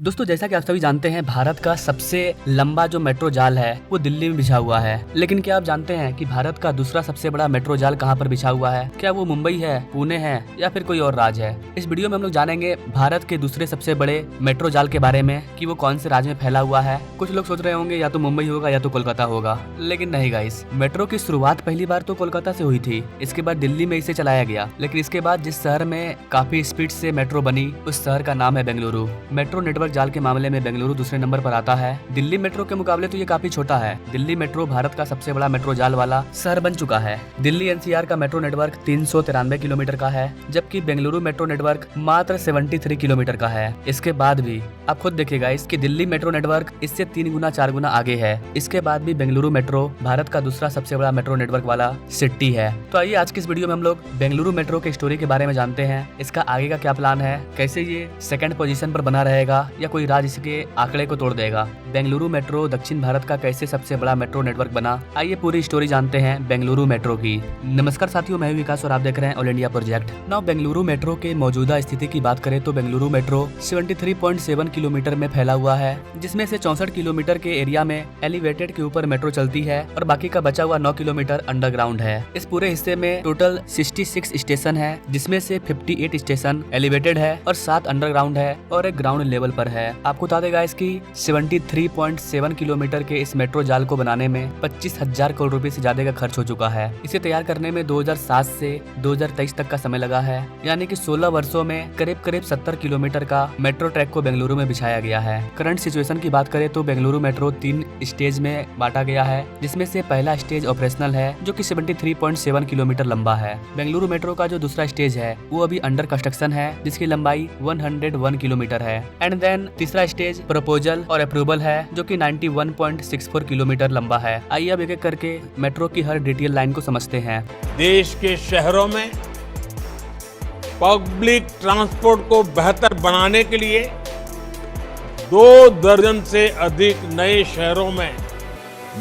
दोस्तों जैसा कि आप सभी जानते हैं, भारत का सबसे लंबा जो मेट्रो जाल है वो दिल्ली में बिछा हुआ है। लेकिन क्या आप जानते हैं कि भारत का दूसरा सबसे बड़ा मेट्रो जाल कहां पर बिछा हुआ है? क्या वो मुंबई है, पुणे है या फिर कोई और राज्य है? इस वीडियो में हम लोग जानेंगे भारत के दूसरे सबसे बड़े मेट्रो जाल के बारे में कि वो कौन से राज्य में फैला हुआ है। कुछ लोग सोच रहे होंगे या तो मुंबई होगा या तो कोलकाता होगा, लेकिन नहीं गाइस, मेट्रो की शुरुआत पहली बार तो कोलकाता से हुई थी। इसके बाद दिल्ली में इसे चलाया गया, लेकिन इसके बाद जिस शहर में काफी स्पीड से मेट्रो बनी उस शहर का नाम है बेंगलुरु। मेट्रो नेटवर्क जाल के मामले में बेंगलुरु दूसरे नंबर पर आता है। दिल्ली मेट्रो के मुकाबले तो ये काफी छोटा है। दिल्ली मेट्रो भारत का सबसे बड़ा मेट्रो जाल वाला शहर बन चुका है। दिल्ली एनसीआर का मेट्रो नेटवर्क 393 किलोमीटर का है, जबकि बेंगलुरु मेट्रो नेटवर्क मात्र 73 किलोमीटर का है। इसके बाद भी आप खुद देखिएगा इसकी दिल्ली मेट्रो नेटवर्क इससे 3 गुना 4 गुना आगे है। इसके बाद भी बेंगलुरु मेट्रो भारत का दूसरा सबसे बड़ा मेट्रो नेटवर्क वाला सिटी है। तो आइए आज की इस वीडियो में हम लोग बेंगलुरु मेट्रो के स्टोरी के बारे में जानते हैं। इसका आगे का क्या प्लान है, कैसे ये सेकंड पोजीशन पर बना रहेगा या कोई राज्य इसके आंकड़े को तोड़ देगा। बेंगलुरु मेट्रो दक्षिण भारत का कैसे सबसे बड़ा मेट्रो नेटवर्क बना, आइए पूरी स्टोरी जानते हैं बेंगलुरु मेट्रो की। नमस्कार साथियों, मैं विकास और आप देख रहे हैं all India project. Now Bengaluru metro के मौजूदा स्थिति की बात करें तो बेंगलुरु मेट्रो 73.7 किलोमीटर में फैला हुआ है, जिसमें से 64 किलोमीटर के एरिया में एलिवेटेड के ऊपर मेट्रो चलती है और बाकी का बचा हुआ 9 किलोमीटर अंडरग्राउंड है। इस पूरे हिस्से में टोटल 66 स्टेशन है, जिसमें से 58 स्टेशन एलिवेटेड है और 7 अंडरग्राउंड है और एक ग्राउंड लेवल पर है। आपको बता देगा इसकी 73.7 किलोमीटर के इस मेट्रो जाल को बनाने में 25,000 करोड़ रुपए से ज्यादा का खर्च हो चुका है। इसे तैयार करने में 2007 से 2023 तक का समय लगा है, यानी कि 16 वर्षों में करीब 70 किलोमीटर का मेट्रो ट्रैक को बेंगलुरु में बिछाया गया है। करंट सिचुएशन की बात करें तो बेंगलुरु मेट्रो 3 स्टेज में बांटा गया है, जिसमें से पहला स्टेज ऑपरेशनल है जो कि 73.7 किलोमीटर लंबा है। बेंगलुरु मेट्रो का जो दूसरा स्टेज है वो अभी अंडर कंस्ट्रक्शन है, जिसकी लंबाई 101 किलोमीटर है। एंड देन तीसरा स्टेज प्रपोजल और अप्रूवल है जो कि 91.64 किलोमीटर लंबा है। आइए अब एक एक करके मेट्रो की हर डिटेल लाइन को समझते हैं। देश के शहरों में पब्लिक ट्रांसपोर्ट को बेहतर बनाने के लिए 2 दर्जन से अधिक नए शहरों में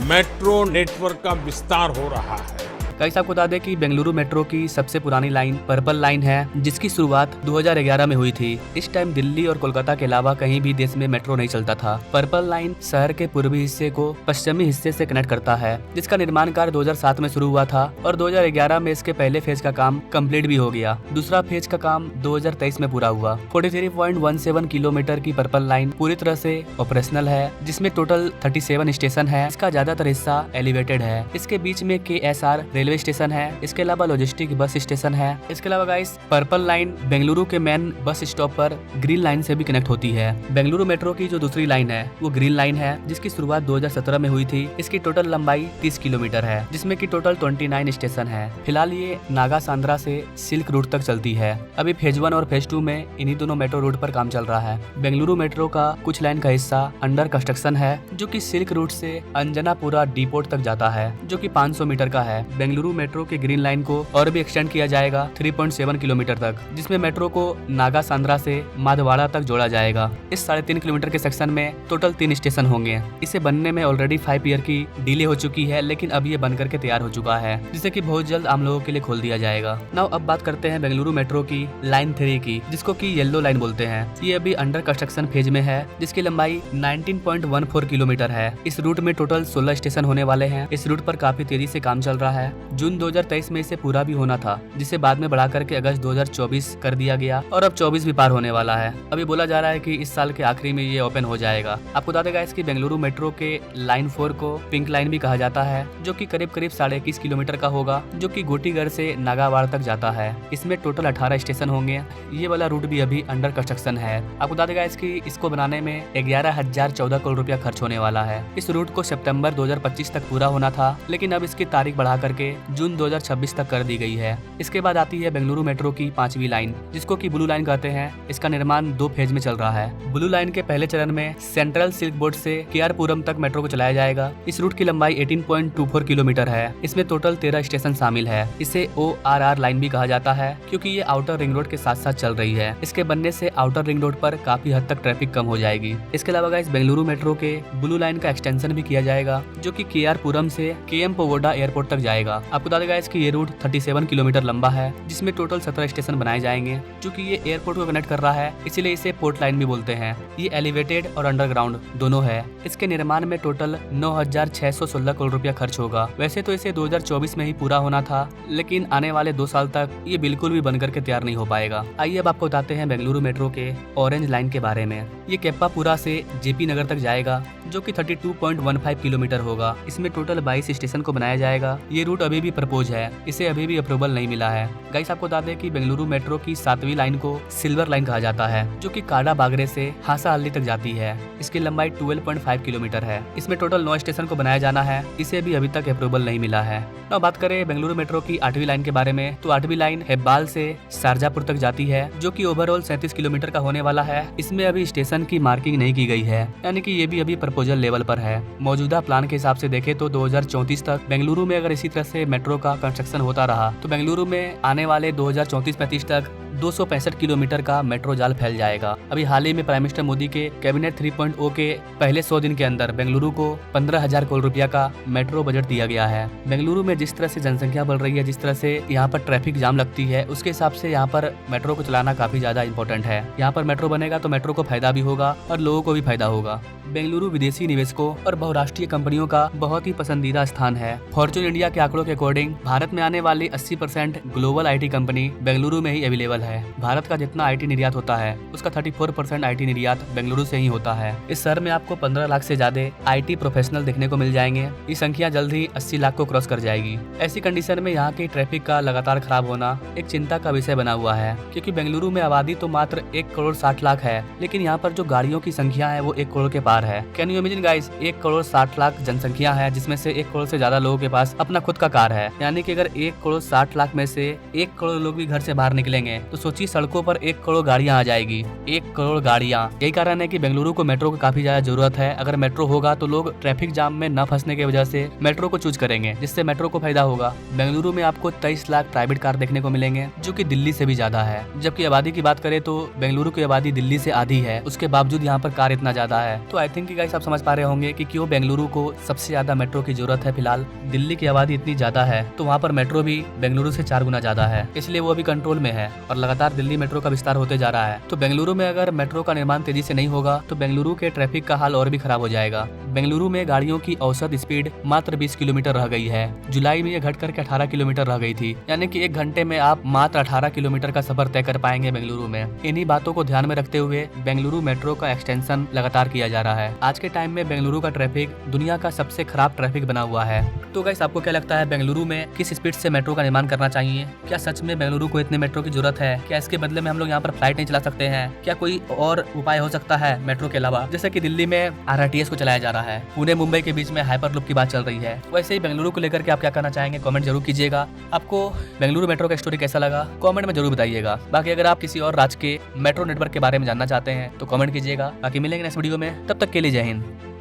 मेट्रो नेटवर्क का विस्तार हो रहा है। गाइस आपको बता दें कि बेंगलुरु मेट्रो की सबसे पुरानी लाइन पर्पल लाइन है, जिसकी शुरुआत 2011 में हुई थी। इस टाइम दिल्ली और कोलकाता के अलावा कहीं भी देश में मेट्रो नहीं चलता था। पर्पल लाइन शहर के पूर्वी हिस्से को पश्चिमी हिस्से से कनेक्ट करता है, जिसका निर्माण कार्य 2007 में शुरू हुआ था और 2011 में इसके पहले फेज का काम कंप्लीट भी हो गया। दूसरा फेज का काम 2023 में पूरा हुआ। 43.17 किलोमीटर की पर्पल लाइन पूरी तरह से ऑपरेशनल है, जिसमें टोटल 37 स्टेशन है। इसका ज्यादातर हिस्सा एलिवेटेड है। इसके बीच में KSR रेलवे स्टेशन है। इसके अलावा लॉजिस्टिक बस स्टेशन है। इसके अलावा गाइस पर्पल लाइन बेंगलुरु के मेन बस स्टॉप पर ग्रीन लाइन से भी कनेक्ट होती है। बेंगलुरु मेट्रो की जो दूसरी लाइन है वो ग्रीन लाइन है, जिसकी शुरुआत 2017 में हुई थी। इसकी टोटल लंबाई 30 किलोमीटर है, जिसमें की टोटल 29 स्टेशन है। फिलहाल ये नागा सांद्रा से सिल्क रूट तक चलती है। अभी फेज 1 और फेज 2 में इन्हीं दोनों मेट्रो रूट पर काम चल रहा है। बेंगलुरु मेट्रो का कुछ लाइन का हिस्सा अंडर कंस्ट्रक्शन है, जो की सिल्क रूट से अंजनापुरा डिपोट तक जाता है, जो की 500 मीटर का है। बेंगलुरु मेट्रो के ग्रीन लाइन को और भी एक्सटेंड किया जाएगा 3.7 किलोमीटर तक, जिसमें मेट्रो को नागा सांद्रा से माधवाड़ा तक जोड़ा जाएगा। इस 3.5 किलोमीटर के सेक्शन में टोटल 3 स्टेशन होंगे। इसे बनने में ऑलरेडी 5 ईयर की डिले हो चुकी है, लेकिन अब ये बनकर के तैयार हो चुका है, जिसे कि बहुत जल्द आम लोगों के लिए खोल दिया जाएगा। नाउ अब बात करते हैं बेंगलुरु मेट्रो की लाइन 3 की, जिसको की येलो लाइन बोलते हैं। ये अभी अंडर कंस्ट्रक्शन फेज में है, जिसकी लंबाई 19.14 किलोमीटर है। इस रूट में टोटल 16 स्टेशन होने वाले हैं। इस रूट पर काफी तेजी से काम चल रहा है। जून 2023 में इसे पूरा भी होना था, जिसे बाद में बढ़ा करके अगस्त 2024 कर दिया गया और अब 24 भी पार होने वाला है। अभी बोला जा रहा है कि इस साल के आखिरी में ये ओपन हो जाएगा। आपको बता देगा इसकी बेंगलुरु मेट्रो के लाइन 4 को पिंक लाइन भी कहा जाता है, जो कि करीब 21.5 किलोमीटर का होगा, जो कि गोटीगढ़ से नागावाड़ तक जाता है। इसमें टोटल 18 स्टेशन होंगे। ये वाला रूट भी अभी अंडर कंस्ट्रक्शन है। आपको बता देगा इसको बनाने में 11,014 करोड़ रुपया खर्च होने वाला है। इस रूट को सितंबर 2025 तक पूरा होना था, लेकिन अब इसकी तारीख बढ़ा करके जून 2026 तक कर दी गई है। इसके बाद आती है बेंगलुरु मेट्रो की 5वीं लाइन, जिसको की ब्लू लाइन कहते हैं। इसका निर्माण 2 फेज में चल रहा है। ब्लू लाइन के पहले चरण में सेंट्रल सिल्क बोर्ड से केआरपुरम तक मेट्रो को चलाया जाएगा। इस रूट की लंबाई 18.24 किलोमीटर है। इसमें टोटल 13 स्टेशन शामिल है। इसे ORR लाइन भी कहा जाता है, क्योंकि ये आउटर रिंग रोड के साथ साथ चल रही है। इसके बनने से आउटर रिंग रोड पर काफी हद तक ट्रैफिक कम हो जाएगी। इसके अलावा गाइस बेंगलुरु मेट्रो के ब्लू लाइन का एक्सटेंशन भी किया जाएगा, जो कि केआरपुरम से KM पगोडा एयरपोर्ट तक जाएगा। आपको बता देगा कि ये रूट 37 किलोमीटर लंबा है, जिसमें टोटल 17 स्टेशन बनाए जाएंगे, जो कि ये एयरपोर्ट को कनेक्ट कर रहा है, इसीलिए इसे पोर्ट लाइन भी बोलते हैं। ये एलिवेटेड और अंडरग्राउंड दोनों है। इसके निर्माण में टोटल 9,616 करोड़ रुपया खर्च होगा। वैसे तो इसे 2024 में ही पूरा होना था, लेकिन आने वाले 2 साल तक ये बिल्कुल भी बनकर के तैयार नहीं हो पाएगा। आइए अब आपको बताते हैं बेंगलुरु मेट्रो के ऑरेंज लाइन के बारे में। ये केप्पापुरा से जेपी नगर तक जाएगा, जो कि 32.15 किलोमीटर होगा। इसमें टोटल 22 स्टेशन को बनाया जाएगा। ये रूट अभी भी प्रपोज है, इसे अभी भी अप्रूवल नहीं मिला है। गाइस आपको बता दें कि बेंगलुरु मेट्रो की 7वीं लाइन को सिल्वर लाइन कहा जाता है, जो कि काडा बागरे से हासाहल्ली तक जाती है। इसकी लंबाई 12.5 किलोमीटर है। इसमें टोटल 9 स्टेशन को बनाया जाना है, इसे भी अभी तक अप्रूवल नहीं मिला है। अब बात करें बेंगलुरु मेट्रो की 8वीं लाइन के बारे में, तो 8वीं लाइन हेब्बाल से शारजापुर तक जाती है, जो कि ओवरऑल 37 किलोमीटर का होने वाला है। इसमें अभी स्टेशन की मार्किंग नहीं की गई है, यानी कि ये भी अभी प्रपोजल लेवल पर है। मौजूदा प्लान के हिसाब से देखें तो 2034 तक बेंगलुरु में अगर इसी तरह से मेट्रो का कंस्ट्रक्शन होता रहा तो बेंगलुरु में आने वाले 2034-35 तक 265 किलोमीटर का मेट्रो जाल फैल जाएगा। अभी हाल ही में प्राइम मिनिस्टर मोदी के कैबिनेट 3.0 के पहले 100 दिन के अंदर बेंगलुरु को 15,000 करोड़ रुपया का मेट्रो बजट दिया गया है। बेंगलुरु में जिस तरह से जनसंख्या बढ़ रही है, जिस तरह से यहाँ पर ट्रैफिक जाम लगती है, उसके हिसाब से यहाँ पर मेट्रो को चलाना काफी ज्यादा इंपॉर्टेंट है। यहाँ पर मेट्रो बनेगा तो मेट्रो को फायदा भी होगा और लोगों को भी फायदा होगा। बेंगलुरु विदेशी निवेशकों और बहुराष्ट्रीय कंपनियों का बहुत ही पसंदीदा स्थान है। फॉर्चून इंडिया के आंकड़ों के अकॉर्डिंग भारत में आने वाली 80% ग्लोबल IT कंपनी बेंगलुरु में ही अवेलेबल है। भारत का जितना IT निर्यात होता है, उसका 34% IT निर्यात बेंगलुरु से ही होता है। इस शहर में आपको 15 लाख से ज्यादा IT प्रोफेशनल देखने को मिल जाएंगे। ये संख्या जल्द ही 80 लाख को क्रॉस कर जाएगी। ऐसी कंडीशन में यहाँ की ट्रैफिक का लगातार खराब होना एक चिंता का विषय बना हुआ है, क्योंकि बेंगलुरु में आबादी तो मात्र 1 करोड़ 60 लाख है, लेकिन यहाँ पर जो गाड़ियों की संख्या है वो 1 करोड़ के पार है। Can you imagine guys, 1 crore 60 lakh जनसंख्या है, जिसमें से 1 करोड़ से ज्यादा लोगों के पास अपना खुद का कार है। यानी कि अगर 1 करोड़ 60 लाख में से 1 करोड़ लोग भी घर से बाहर निकलेंगे तो सोचिए सड़कों पर 1 करोड़ गाड़ियां आ जाएगी। 1 करोड़ गाड़ियां। यही कारण है कि बेंगलुरु को मेट्रो की काफी ज्यादा जरूरत है। अगर मेट्रो होगा तो लोग ट्रैफिक जाम में न फंसने की वजह से मेट्रो को चूज करेंगे, जिससे मेट्रो को फायदा होगा। बेंगलुरु में आपको 23 लाख प्राइवेट कार देखने को मिलेंगे, जो कि दिल्ली से भी ज्यादा है। जबकि आबादी की बात करें तो बेंगलुरु की आबादी दिल्ली से आधी है, उसके बावजूद यहाँ पर कार इतना ज्यादा है। तो आई थिंक गाइस आप समझ पा रहे होंगे कि क्यों बेंगलुरु को सबसे ज्यादा मेट्रो की जरूरत है। फिलहाल दिल्ली की आबादी इतनी ज्यादा है तो वहाँ पर मेट्रो भी बेंगलुरु से 4 गुना ज्यादा है, इसलिए वो अभी कंट्रोल में है और लगातार दिल्ली मेट्रो का विस्तार होते जा रहा है। तो बेंगलुरु में अगर मेट्रो का निर्माण तेजी से नहीं होगा तो बेंगलुरु के ट्रैफिक का हाल और भी खराब हो जाएगा। बेंगलुरु में गाड़ियों की औसत स्पीड मात्र 20 किलोमीटर रह गई है। जुलाई में ये घट करके 18 किलोमीटर रह गई थी, यानी कि 1 घंटे में आप मात्र 18 किलोमीटर का सफर तय कर पाएंगे बेंगलुरु में। इन्हीं बातों को ध्यान में रखते हुए बेंगलुरु मेट्रो का एक्सटेंशन लगातार किया जा रहा है। आज के टाइम में बेंगलुरु का ट्रैफिक दुनिया का सबसे खराब ट्रैफिक बना हुआ है। तो गाइस आपको क्या लगता है, बेंगलुरु में किस स्पीड से मेट्रो का निर्माण करना चाहिए? क्या सच में बेंगलुरु को इतने मेट्रो की जरूरत है? क्या इसके बदले में हम लोग यहाँ पर फ्लाइट नहीं चला सकते हैं? क्या कोई और उपाय हो सकता है मेट्रो के अलावा? जैसे कि दिल्ली में RRTS को चलाया जा रहा है, पुणे मुंबई के बीच में हाइपरलूप की बात चल रही है। वैसे ही बेंगलुरु को लेकर के आप क्या कहना चाहेंगे, कमेंट जरूर कीजिएगा। आपको बेंगलुरु मेट्रो का स्टोरी कैसा लगा कमेंट में जरूर बताइएगा। बाकी अगर आप किसी और राज्य के मेट्रो नेटवर्क के बारे में जानना चाहते हैं तो कमेंट कीजिएगा। बाकी मिलेंगे नेक्स्ट वीडियो में, तब तक के लिए जय हिंद।